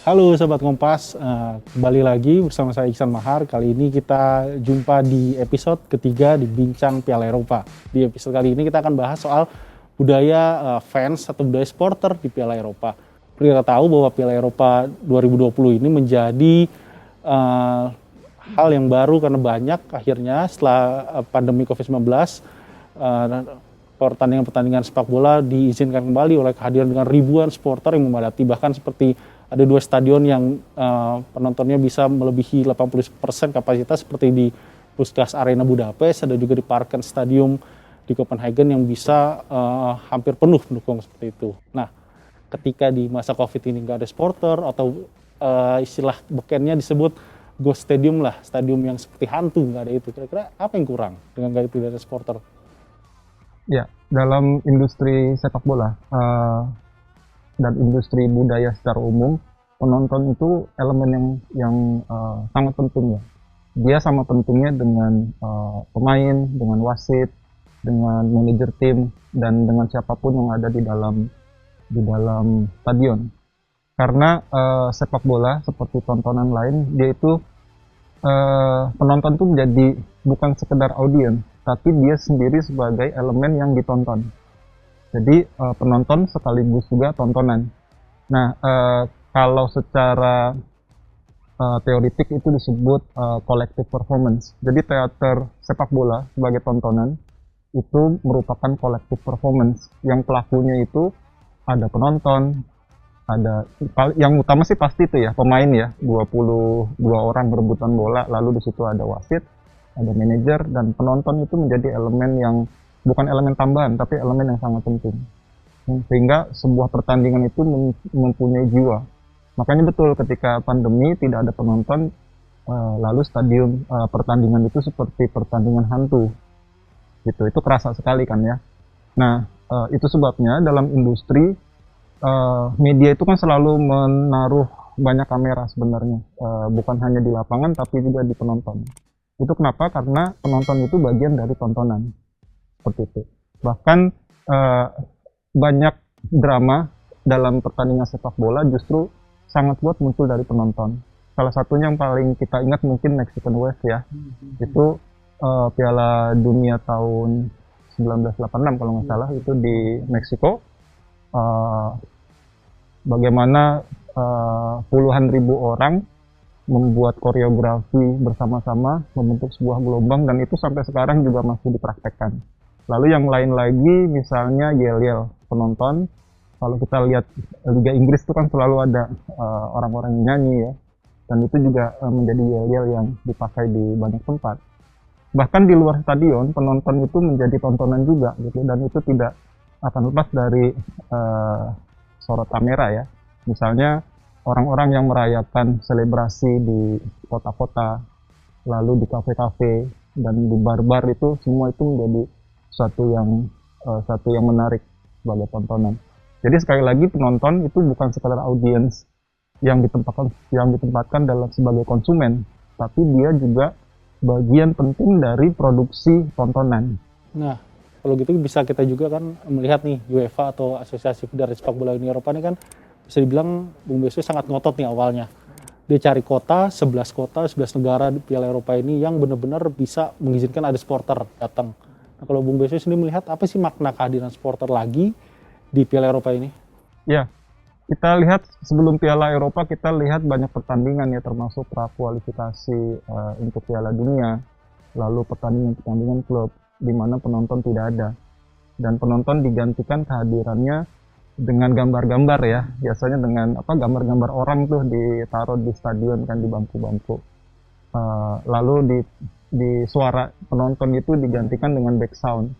Halo Sobat Kompas, kembali lagi bersama saya Iksan Mahar. Kali ini kita jumpa di episode ketiga di Bincang Piala Eropa. Di episode kali ini kita akan bahas soal budaya fans atau budaya supporter di Piala Eropa. Seperti kita tahu bahwa Piala Eropa 2020 ini menjadi hal yang baru karena banyak akhirnya setelah pandemi COVID-19, pertandingan-pertandingan sepak bola diizinkan kembali oleh kehadiran dengan ribuan supporter yang memadati, bahkan seperti ada 2 stadion yang penontonnya bisa melebihi 80% kapasitas seperti di Puskás Arena Budapest, ada juga di Parken Stadium di Copenhagen yang bisa hampir penuh pendukung seperti itu. Nah, ketika di masa COVID ini nggak ada supporter atau istilah bekennya disebut ghost stadium lah, stadium yang seperti hantu, nggak ada itu. Kira-kira apa yang kurang dengan nggak tidak ada supporter? Ya, dalam industri sepak bola dan industri budaya secara umum, penonton itu elemen yang sangat penting ya. Dia sama pentingnya dengan pemain, dengan wasit, dengan manajer tim, dan dengan siapapun yang ada di dalam stadion. Karena sepak bola seperti tontonan lain, dia itu penonton tuh menjadi bukan sekedar audiens, tapi dia sendiri sebagai elemen yang ditonton. Jadi penonton sekaligus juga tontonan. Nah, kalau secara teoritik itu disebut collective performance. Jadi teater sepak bola sebagai tontonan itu merupakan collective performance yang pelakunya itu ada penonton, ada yang utama sih pasti itu ya pemain ya, 22 orang berebutan bola, lalu di situ ada wasit, ada manajer, dan penonton itu menjadi elemen yang bukan elemen tambahan tapi elemen yang sangat penting, sehingga sebuah pertandingan itu mempunyai jiwa. Makanya betul ketika pandemi tidak ada penonton, lalu stadion pertandingan itu seperti pertandingan hantu gitu, itu kerasa sekali kan ya. Nah, itu sebabnya dalam industri media itu kan selalu menaruh banyak kamera sebenarnya, bukan hanya di lapangan tapi juga di penonton. Itu kenapa? Karena penonton itu bagian dari tontonan, seperti itu. Bahkan banyak drama dalam pertandingan sepak bola justru sangat kuat muncul dari penonton. Salah satunya yang paling kita ingat mungkin Mexican Wave ya, itu Piala Dunia tahun 1986 kalau nggak salah, itu di Meksiko. Bagaimana puluhan ribu orang membuat koreografi bersama-sama membentuk sebuah gelombang, dan itu sampai sekarang juga masih dipraktekkan. Lalu yang lain lagi misalnya yel-yel penonton. Kalau kita lihat Liga Inggris itu kan selalu ada orang-orang yang nyanyi ya, dan itu juga menjadi yel-yel yang dipakai di banyak tempat. Bahkan di luar stadion penonton itu menjadi tontonan juga gitu, dan itu tidak akan lepas dari sorot kamera ya. Misalnya orang-orang yang merayakan selebrasi di kota-kota, lalu di kafe-kafe dan di bar-bar, itu semua itu menjadi satu yang menarik sebagai tontonan. Jadi sekali lagi penonton itu bukan sekadar audiens yang ditempatkan dalam sebagai konsumen, tapi dia juga bagian penting dari produksi tontonan. Nah, kalau gitu bisa kita juga kan melihat nih UEFA atau Asosiasi Federasi Sepak Bola Uni Eropa ini kan bisa dibilang Bung Beswe sangat ngotot nih awalnya. Dia cari 11 negara di Piala Eropa ini yang benar-benar bisa mengizinkan ada supporter datang. Nah, kalau Bung Beswe sendiri melihat apa sih makna kehadiran supporter lagi di Piala Eropa ini? Ya, kita lihat sebelum Piala Eropa kita lihat banyak pertandingan ya, termasuk prakualifikasi untuk Piala Dunia, lalu pertandingan klub di mana penonton tidak ada, dan penonton digantikan kehadirannya dengan gambar-gambar ya, biasanya dengan gambar-gambar orang tuh ditaruh di stadion kan, di bangku-bangku, lalu di suara penonton itu digantikan dengan back sound,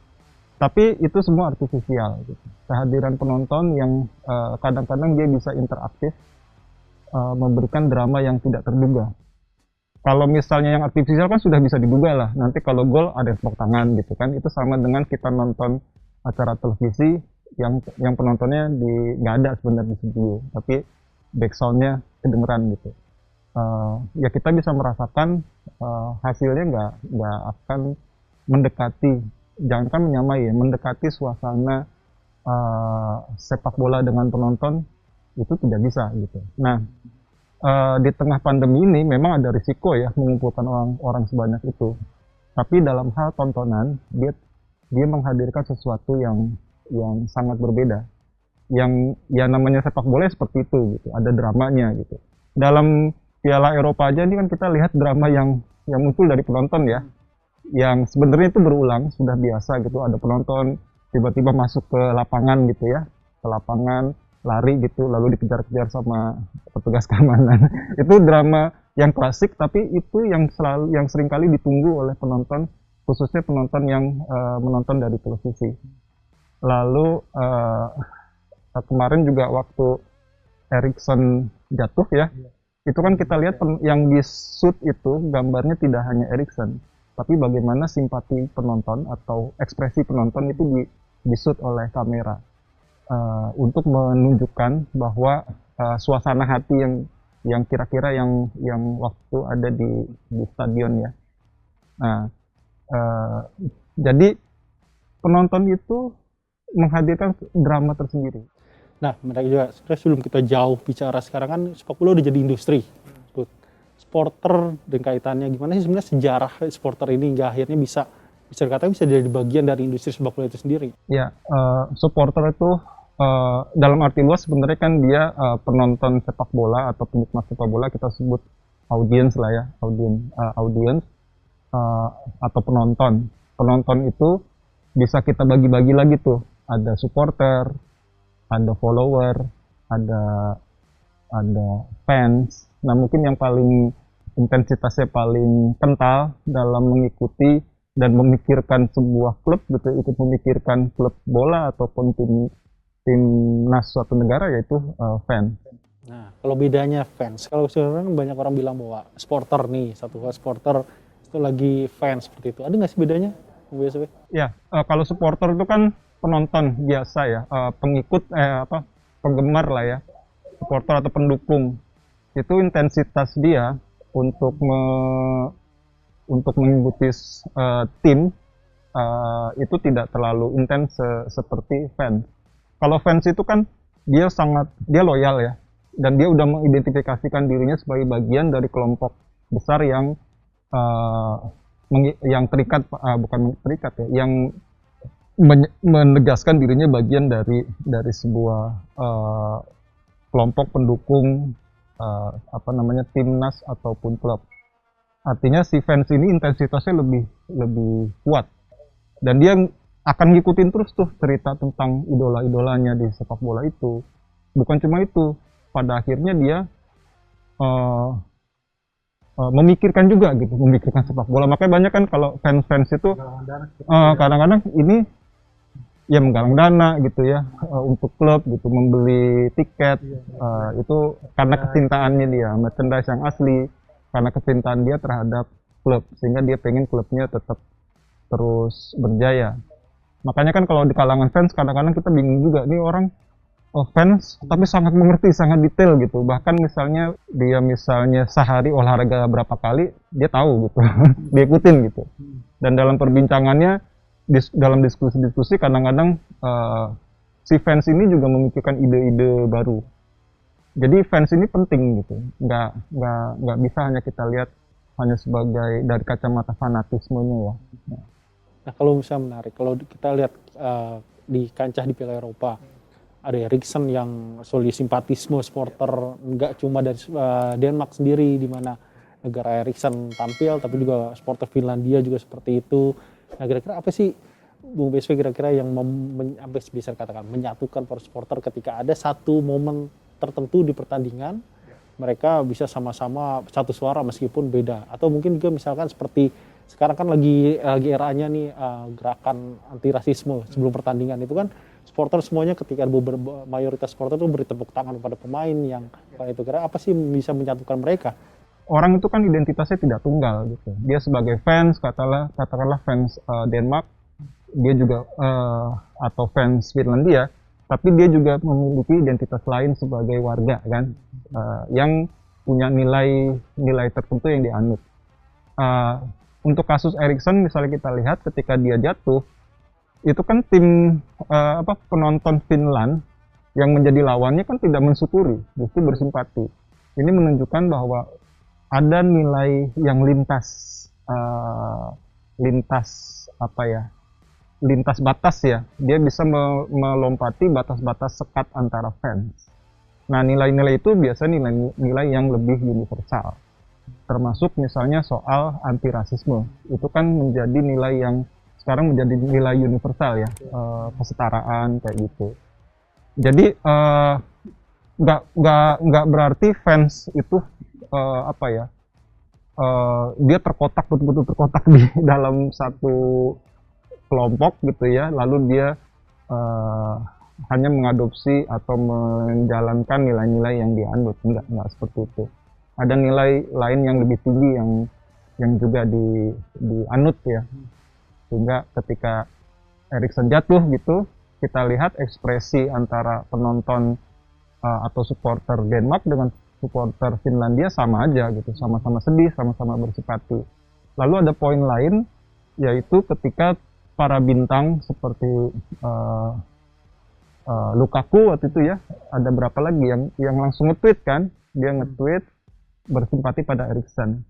tapi itu semua artifisial gitu. Kehadiran penonton yang kadang-kadang dia bisa interaktif, memberikan drama yang tidak terduga. Kalau misalnya yang artifisial kan sudah bisa diduga lah, nanti kalau gol ada tepuk tangan gitu kan, itu sama dengan kita nonton acara televisi yang penontonnya nggak ada sebenarnya di studio, tapi back soundnya kedengeran gitu. Ya kita bisa merasakan hasilnya nggak akan mendekati, jangankan menyamai ya, mendekati suasana sepak bola dengan penonton itu tidak bisa gitu. Nah, di tengah pandemi ini memang ada risiko ya mengumpulkan orang sebanyak itu. Tapi dalam hal tontonan, dia menghadirkan sesuatu yang sangat berbeda. Yang ya namanya sepak bola seperti itu gitu, ada dramanya gitu. Dalam Piala Eropa aja ini kan kita lihat drama yang muncul dari penonton ya, yang sebenarnya itu berulang, sudah biasa gitu. Ada penonton tiba-tiba masuk ke lapangan gitu ya, ke lapangan lari gitu, lalu dikejar-kejar sama petugas keamanan. Itu drama yang klasik, tapi itu yang seringkali ditunggu oleh penonton, khususnya penonton yang menonton dari televisi. Lalu kemarin juga waktu Erikson jatuh ya, itu kan kita lihat yang di shoot itu gambarnya tidak hanya Erikson, tapi bagaimana simpati penonton atau ekspresi penonton itu di shoot oleh kamera untuk menunjukkan bahwa suasana hati yang kira-kira yang waktu ada di stadion ya. Nah, jadi penonton itu menghadirkan drama tersendiri. Nah, menarik juga. Sebenarnya sebelum kita jauh bicara sekarang kan sepak bola udah jadi industri. Supporter dan kaitannya gimana sih sebenarnya sejarah supporter ini hingga akhirnya bisa dikatakan bisa jadi bagian dari industri sepak bola itu sendiri. Ya, supporter itu dalam arti luas sebenarnya kan dia penonton sepak bola atau penikmat sepak bola, kita sebut audiens lah ya, audiens atau penonton. Penonton itu bisa kita bagi-bagi lagi tuh, ada supporter, ada follower, ada fans. Nah mungkin yang paling intensitasnya paling kental dalam mengikuti dan memikirkan sebuah klub gitu, ikut memikirkan klub bola ataupun timnas suatu negara yaitu fans. Nah kalau bedanya fans, kalau sekarang banyak orang bilang bahwa supporter nih, satu supporter itu lagi fans seperti itu. Ada nggak sih bedanya? Ya, kalau supporter itu kan penonton biasa ya, pengikut penggemar lah ya, supporter atau pendukung. Itu intensitas dia untuk mengikuti tim itu tidak terlalu intens seperti fans. Kalau fans itu kan dia loyal ya, dan dia udah mengidentifikasikan dirinya sebagai bagian dari kelompok besar yang terikat, bukan terikat ya, yang menegaskan dirinya bagian dari sebuah kelompok pendukung timnas ataupun klub. Artinya si fans ini intensitasnya lebih kuat, dan dia akan ngikutin terus tuh cerita tentang idola-idolanya di sepak bola itu. Bukan cuma itu, pada akhirnya dia memikirkan juga gitu, memikirkan sepak bola. Makanya banyak kan kalau fans itu kadang-kadang ini ya menggalang dana gitu ya untuk klub gitu, membeli tiket itu karena kecintaannya dia, merchandise yang asli, karena kecintaan dia terhadap klub, sehingga dia pengen klubnya tetap terus berjaya. Makanya kan kalau di kalangan fans kadang-kadang kita bingung juga, nih orang fans tapi sangat mengerti, sangat detail gitu. Bahkan misalnya dia sehari olahraga berapa kali dia tahu gitu, dia ikutin gitu. Dan dalam perbincangannya, dalam diskusi-diskusi kadang-kadang si fans ini juga memikirkan ide-ide baru. Jadi fans ini penting gitu, nggak bisa hanya kita lihat hanya sebagai dari kacamata fanatismenya ya. Nah kalau misalnya menarik, kalau kita lihat di kancah di Piala Eropa, ada Erikson yang soal simpatisme supporter nggak cuma dari Denmark sendiri di mana negara Erikson tampil, tapi juga supporter Finlandia juga seperti itu. Nah kira-kira apa sih Bung BSW kira-kira yang bisa katakan menyatukan para supporter ketika ada satu momen tertentu di pertandingan, mereka bisa sama-sama satu suara meskipun beda, atau mungkin juga misalkan seperti sekarang kan lagi eranya nih gerakan anti rasisme sebelum pertandingan itu kan supporter semuanya ketika mayoritas supporter itu beri tepuk tangan kepada pemain yang itu, kira apa sih bisa menyatukan mereka? Orang itu kan identitasnya tidak tunggal gitu. Dia sebagai fans, katakanlah fans Denmark, dia juga atau fans Finlandia, tapi dia juga memiliki identitas lain sebagai warga kan, yang punya nilai tertentu yang dianut. Untuk kasus Erikson misalnya kita lihat ketika dia jatuh, itu kan tim penonton Finland yang menjadi lawannya kan tidak mensyukuri, justru bersimpati. Ini menunjukkan bahwa ada nilai yang lintas apa ya, lintas batas ya. Dia bisa melompati batas-batas sekat antara fans. Nah, nilai-nilai itu biasa nilai-nilai yang lebih universal. Termasuk misalnya soal anti rasisme. Itu kan menjadi nilai yang sekarang menjadi nilai universal ya, kesetaraan kayak gitu. Jadi nggak berarti fans itu apa ya, dia terkotak, betul-betul terkotak di dalam satu kelompok gitu ya, lalu dia hanya mengadopsi atau menjalankan nilai-nilai yang dianut. Enggak seperti itu. Ada nilai lain yang lebih tinggi yang juga dianut ya, sehingga ketika Eriksen jatuh gitu, kita lihat ekspresi antara penonton atau supporter Denmark dengan supporter Finlandia sama aja gitu, sama-sama sedih, sama-sama bersipati. Lalu ada poin lain, yaitu ketika para bintang seperti Lukaku waktu itu ya, ada berapa lagi yang langsung nge-tweet kan, dia nge-tweet bersimpati pada Eriksen.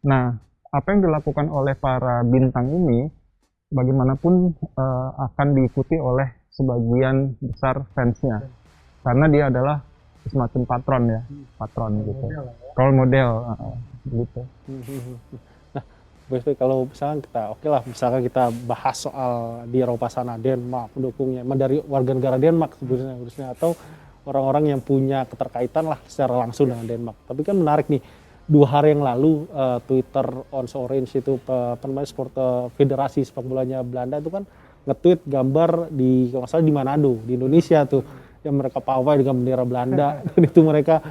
Nah, apa yang dilakukan oleh para bintang ini bagaimanapun akan diikuti oleh sebagian besar fansnya, karena dia adalah semacam patron gitu, role model gitu. Nah, BSP kalau misalkan misalkan kita bahas soal di Eropa sana, Denmark pendukungnya dari warga negara Denmark sebenarnya, atau orang-orang yang punya keterkaitan lah secara langsung dengan Denmark. Tapi kan menarik nih, 2 hari yang lalu Twitter Ons Orange itu federasi sepak bolanya Belanda itu kan nge-tweet gambar di kalau nggak salah di Manado di Indonesia tuh, yang mereka pawai dengan bendera Belanda dan itu mereka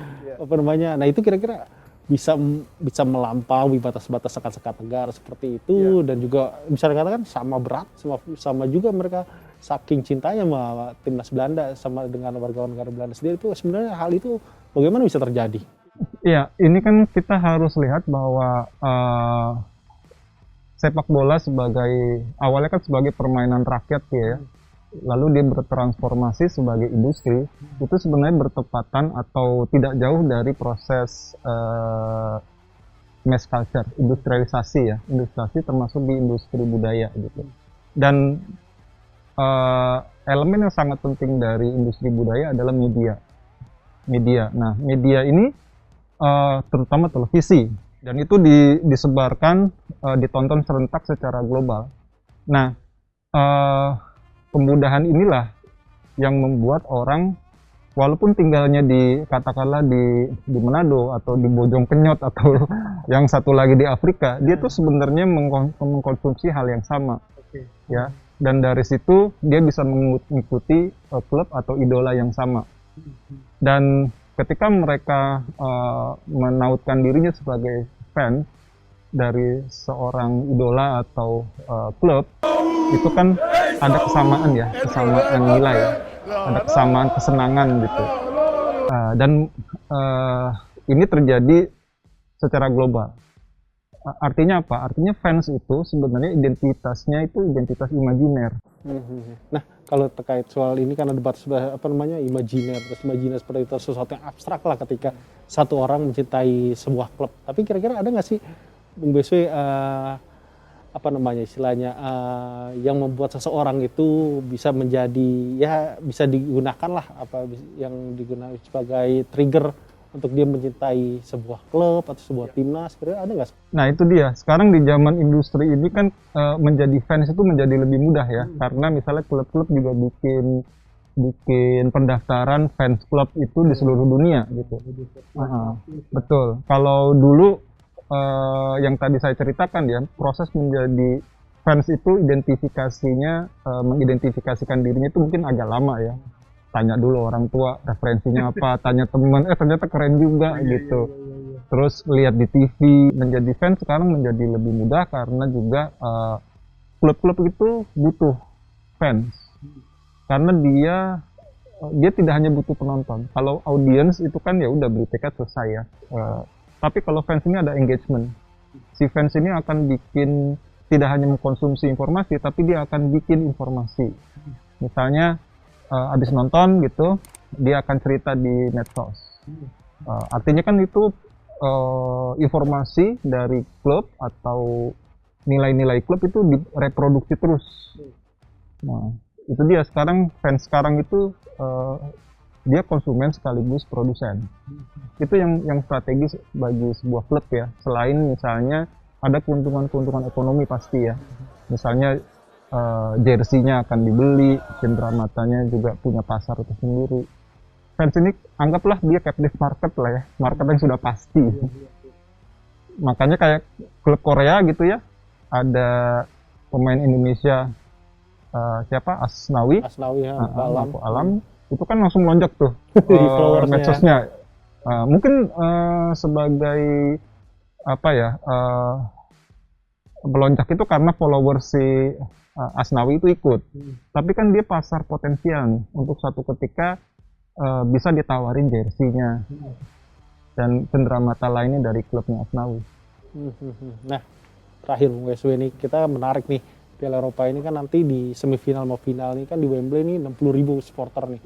nah itu kira-kira bisa melampaui batas-batas sekat-sekat negara seperti itu, dan juga bisa dikatakan sama berat, sama juga mereka saking cintanya sama timnas Belanda sama dengan warga negara Belanda sendiri. Itu sebenarnya hal itu bagaimana bisa terjadi? Iya, ini kan kita harus lihat bahwa sepak bola awalnya kan sebagai permainan rakyat ya, lalu dia bertransformasi sebagai industri. Itu sebenarnya bertepatan atau tidak jauh dari proses mass culture, industrialisasi termasuk di industri budaya gitu. Dan elemen yang sangat penting dari industri budaya adalah media. Nah, media ini terutama televisi, dan itu disebarkan, ditonton serentak secara global. Nah, kemudahan inilah yang membuat orang, walaupun tinggalnya katakanlah di Manado atau di Bojong Kenyot atau yang satu lagi di Afrika, dia tuh sebenarnya mengkonsumsi hal yang sama, ya. Dan dari situ dia bisa mengikuti klub atau idola yang sama. Dan ketika mereka menautkan dirinya sebagai fans dari seorang idola atau klub, itu kan ada kesamaan nilai, ada kesamaan kesenangan gitu. Dan ini terjadi secara global. Artinya apa? Artinya fans itu sebenarnya identitasnya itu identitas imajiner. Nah, kalau terkait soal ini kan ada batas imajiner, seperti itu sesuatu yang abstrak lah ketika satu orang mencintai sebuah klub. Tapi kira-kira ada nggak sih, Bung BSW, istilahnya yang membuat seseorang itu bisa bisa digunakan lah yang digunakan sebagai trigger untuk dia mencintai sebuah klub atau sebuah timnas, kira-kira ada nggak? Nah, itu dia. Sekarang di zaman industri ini kan menjadi fans itu menjadi lebih mudah ya, karena misalnya klub-klub juga bikin pendaftaran fans klub itu di seluruh dunia gitu. Betul. Kalau dulu yang tadi saya ceritakan ya, proses menjadi fans itu mengidentifikasikan dirinya itu mungkin agak lama ya. Tanya dulu orang tua referensinya apa, tanya teman, ternyata keren juga gitu. Terus lihat di TV. Menjadi fans sekarang menjadi lebih mudah karena juga klub-klub itu butuh fans, karena dia tidak hanya butuh penonton. Kalau audiens itu kan ya udah beli tiket selesai ya. Tapi kalau fans ini ada engagement. Si fans ini akan tidak hanya mengkonsumsi informasi, tapi dia akan bikin informasi. Misalnya habis nonton gitu, dia akan cerita di medsos. Artinya kan itu informasi dari klub atau nilai-nilai klub itu direproduksi terus. Nah, itu dia sekarang fans sekarang itu dia konsumen sekaligus produsen. Itu yang strategis bagi sebuah klub ya. Selain misalnya ada keuntungan-keuntungan ekonomi pasti ya. Misalnya jersey-nya akan dibeli, cenderamata-nya juga punya pasar itu sendiri. Fans ini anggaplah dia captive market lah ya, market yang sudah pasti. Makanya kayak klub Korea gitu ya, ada pemain Indonesia siapa Asnawi, Asnawi ya, Lampu Alam, itu kan langsung lonjak tuh di followersnya. medsosnya. Mungkin sebagai apa ya, melonjak itu karena follower si Asnawi itu ikut. Tapi kan dia pasar potensial nih untuk suatu ketika bisa ditawarin jersey-nya dan cenderamata lainnya dari klubnya Asnawi. Nah, terakhir Bung WSW nih, kita menarik nih, Piala Eropa ini kan nanti di semifinal mau final ini kan di Wembley nih 60.000 supporter nih,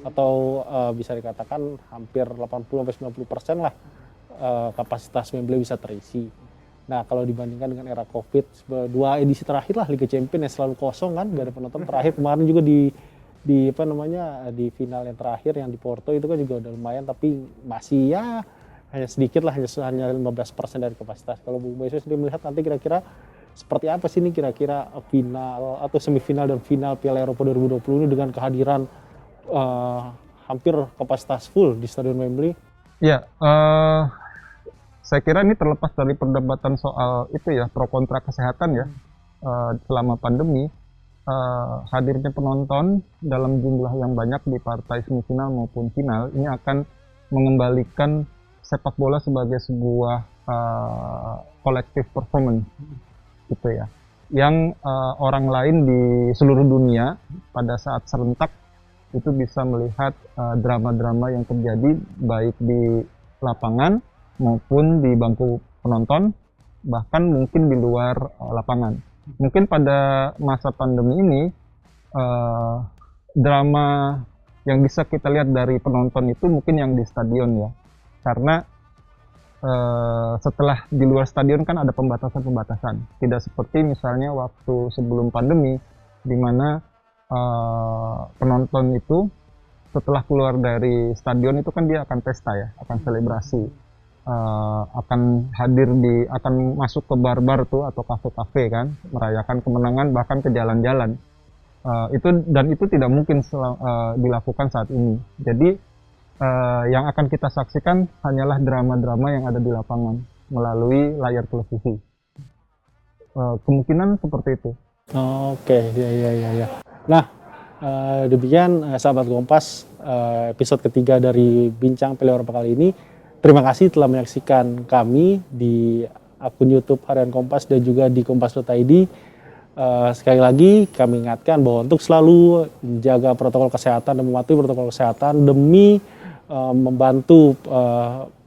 atau bisa dikatakan hampir 80-90% lah kapasitas Wembley bisa terisi. Nah, kalau dibandingkan dengan era Covid, dua edisi terakhir lah Liga Champions yang selalu kosong kan, gak ada penonton. Terakhir kemarin juga di apa namanya, di final yang terakhir yang di Porto itu kan juga udah lumayan, tapi masih ya hanya sedikit lah, hanya 15% dari kapasitas. Kalau Bung Baisyo sendiri melihat nanti kira-kira seperti apa sih ini kira-kira final atau semifinal dan final Piala Eropa 2020 ini dengan kehadiran hampir kapasitas full di Stadion Wembley? Ya, saya kira ini terlepas dari perdebatan soal itu ya, pro kontra kesehatan ya, selama pandemi. Hadirnya penonton dalam jumlah yang banyak di partai semifinal maupun final ini akan mengembalikan sepak bola sebagai sebuah collective performance gitu ya, yang orang lain di seluruh dunia pada saat serentak itu bisa melihat drama-drama yang terjadi baik di lapangan maupun di bangku penonton, bahkan mungkin di luar lapangan. Mungkin pada masa pandemi ini drama yang bisa kita lihat dari penonton itu mungkin yang di stadion ya, karena setelah di luar stadion kan ada pembatasan-pembatasan, tidak seperti misalnya waktu sebelum pandemi di mana penonton itu setelah keluar dari stadion itu kan dia akan pesta ya, akan selebrasi. Akan hadir akan masuk ke bar-bar tuh atau kafe-kafe kan, merayakan kemenangan, bahkan ke jalan-jalan. Itu tidak mungkin dilakukan saat ini. Jadi yang akan kita saksikan hanyalah drama-drama yang ada di lapangan melalui layar televisi. Kemungkinan seperti itu. Oke, ya. Nah, demikian sahabat Kompas, episode ketiga dari Bincang Piala Eropa kali ini. Terima kasih telah menyaksikan kami di akun YouTube Harian Kompas dan juga di kompas.id. Sekali lagi kami ingatkan bahwa untuk selalu menjaga protokol kesehatan dan mematuhi protokol kesehatan demi membantu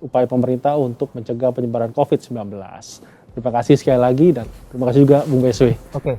upaya pemerintah untuk mencegah penyebaran COVID-19. Terima kasih sekali lagi dan terima kasih juga Bung BSW. Oke.